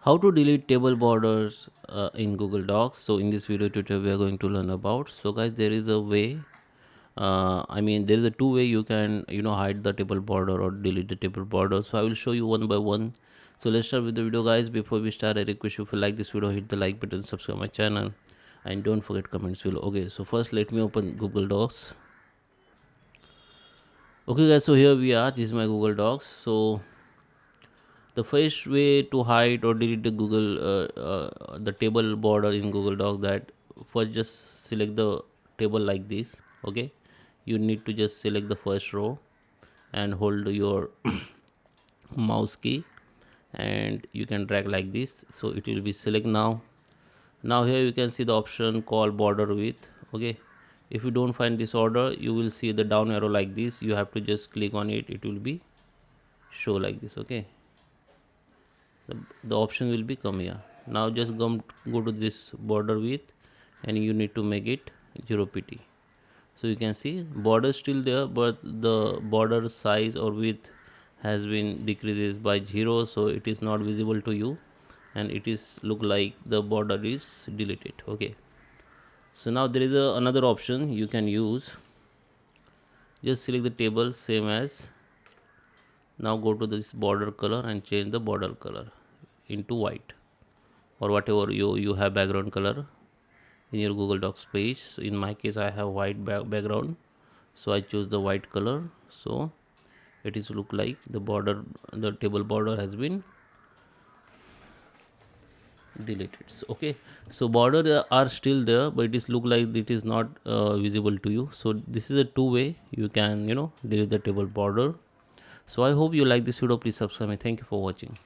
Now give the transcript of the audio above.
How to delete table borders in Google Docs. So in this video tutorial we are going to learn about. So guys, there is a way, there is a two way you can hide the table border or delete the table border. So I will show you one by one. So let's start with the video, guys. Before we start, I request you, if you like this video, hit the like button, subscribe my channel, and don't forget comments below. Okay, so first let me open Google Docs. Okay guys, so here we are. This is my Google Docs. So the first way to hide or delete the table border in Google Docs, that first just select the table like this. Okay, you need to just select the first row and hold your mouse key, and you can drag like this, so it will be select now. Here you can see the option called border width. Okay, if you don't find this order, you will see the down arrow like this. You have to just click on it, it will be show like this. Okay, the option will be come here. Now just go to this border width, and you need to make it 0 pt. So you can see border still there, but the border size or width has been decreases by 0, so it is not visible to you, and it is look like the border is deleted. Okay, so now there is another option you can use. Just select the table same as. Now go to this border color and change the border color into white, or whatever you have background color in your Google Docs page. So in my case I have white background, so I choose the white color. So it is look like the table border has been deleted. So, okay, so border are still there, but it is look like it is not visible to you. So this is a two way you can delete the table border. So I hope you like this video. Please subscribe me. Thank you for watching.